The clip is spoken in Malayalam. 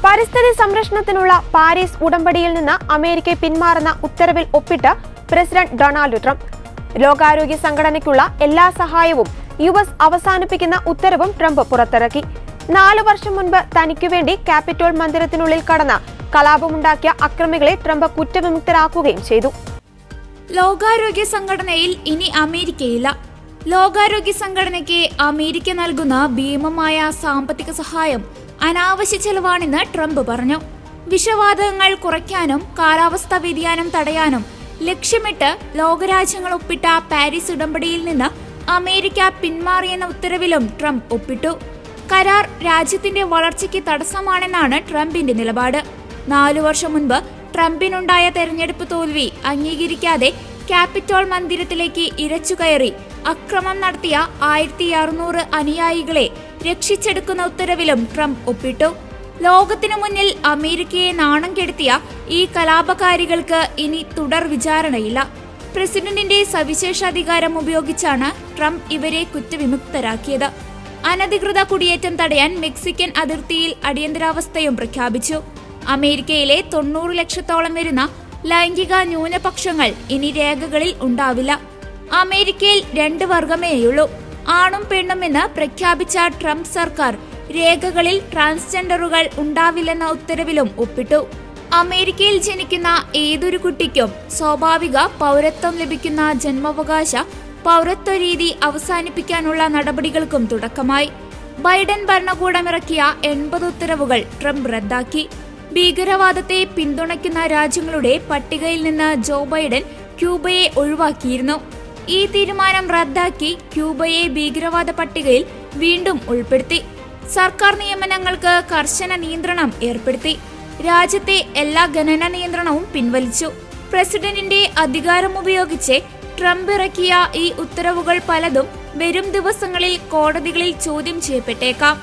പരിസ്ഥിതി സംരക്ഷണത്തിനുള്ള പാരീസ് ഉടമ്പടിയിൽ നിന്ന് അമേരിക്ക പിന്മാറുന്ന ഉത്തരവിൽ ഒപ്പിട്ട് പ്രസിഡന്റ് ഡൊണാൾഡ് ട്രംപ്. ലോകാരോഗ്യ സംഘടനയ്ക്കുള്ള എല്ലാ സഹായവും US അവസാനിപ്പിക്കുന്ന ഉത്തരവും ട്രംപ് പുറത്തിറക്കി. 4 വർഷം മുൻപ് തനിക്കുവേണ്ടി ക്യാപിറ്റോൾ മന്ദിരത്തിനുള്ളിൽ കടന്ന കലാപമുണ്ടാക്കിയ അക്രമികളെ ട്രംപ് കുറ്റവിമുക്തരാക്കുകയും ചെയ്തു. ലോകാരോഗ്യ സംഘടനയിൽ ഇനി അമേരിക്കയില്ല. ലോകാരോഗ്യ സംഘടനയ്ക്ക് അമേരിക്ക നൽകുന്ന ഭീമമായ സാമ്പത്തിക സഹായം അനാവശ്യ ചെലവാണെന്ന് ട്രംപ് പറഞ്ഞു. വിഷവാതകങ്ങൾ കുറയ്ക്കാനും കാലാവസ്ഥാ വ്യതിയാനം തടയാനും ലക്ഷ്യമിട്ട് ലോകരാജ്യങ്ങൾ ഒപ്പിട്ട പാരീസ് ഉടമ്പടിയിൽ നിന്ന് അമേരിക്ക പിന്മാറിയെന്ന ഉത്തരവിലും ട്രംപ് ഒപ്പിട്ടു. കരാർ രാജ്യത്തിന്റെ വളർച്ചയ്ക്ക് തടസ്സമാണെന്നാണ് ട്രംപിന്റെ നിലപാട്. 4 വർഷം മുൻപ് ട്രംപിനുണ്ടായ തെരഞ്ഞെടുപ്പ് തോൽവി അംഗീകരിക്കാതെ ക്യാപിറ്റോൾ മന്ദിരത്തിലേക്ക് ഇരച്ചുകയറി അക്രമം നടത്തിയ 1600 അനുയായികളെ രക്ഷിച്ചെടുക്കുന്ന ഉത്തരവിലും ട്രംപ് ഒപ്പിട്ടു. ലോകത്തിനു മുന്നിൽ അമേരിക്കയെ നാണം കെടുത്തിയ ഈ കലാപകാരികൾക്ക് ഇനി തുടർ വിചാരണയില്ല. പ്രസിഡന്റിന്റെ സവിശേഷാധികാരം ഉപയോഗിച്ചാണ് ട്രംപ് ഇവരെ കുറ്റവിമുക്തരാക്കിയത്. അനധികൃത കുടിയേറ്റം തടയാൻ മെക്സിക്കൻ അതിർത്തിയിൽ അടിയന്തരാവസ്ഥയും പ്രഖ്യാപിച്ചു. അമേരിക്കയിലെ 90 ലക്ഷത്തോളം വരുന്ന ലൈംഗിക ന്യൂനപക്ഷങ്ങൾ ഇനി രേഖകളിൽ ഉണ്ടാവില്ല. അമേരിക്കയിൽ 2 വർഗമേയുള്ളൂ, ആണും പെണ്ണുമെന്ന് പ്രഖ്യാപിച്ച ട്രംപ് സർക്കാർ രേഖകളിൽ ട്രാൻസ്ജെൻഡറുകൾ ഉണ്ടാവില്ലെന്ന ഉത്തരവിലും ഒപ്പിട്ടു. അമേരിക്കയിൽ ജനിക്കുന്ന ഏതൊരു കുട്ടിക്കും സ്വാഭാവിക പൗരത്വം ലഭിക്കുന്ന ജന്മാവകാശ പൗരത്വ രീതി അവസാനിപ്പിക്കാനുള്ള നടപടികൾക്കും തുടക്കമായി. ബൈഡൻ ഭരണകൂടമിറക്കിയ 80 ഉത്തരവുകൾ ട്രംപ് റദ്ദാക്കി. ഭീകരവാദത്തെ പിന്തുണയ്ക്കുന്ന രാജ്യങ്ങളുടെ പട്ടികയിൽ നിന്ന് ജോ ബൈഡൻ ക്യൂബയെ ഒഴിവാക്കിയിരുന്നു. ഈ തീരുമാനം റദ്ദാക്കി ക്യൂബയെ ഭീകരവാദ പട്ടികയിൽ വീണ്ടും ഉൾപ്പെടുത്തി. സർക്കാർ നിയമനങ്ങൾക്ക് കർശന നിയന്ത്രണം ഏർപ്പെടുത്തി. രാജ്യത്തെ എല്ലാ ഖനന നിയന്ത്രണവും പിൻവലിച്ചു. പ്രസിഡന്റിന്റെ അധികാരം ഉപയോഗിച്ച് ട്രംപ് ഇറക്കിയ ഈ ഉത്തരവുകൾ പലതും വരും ദിവസങ്ങളിൽ കോടതികളിൽ ചോദ്യം ചെയ്യപ്പെട്ടേക്കാം.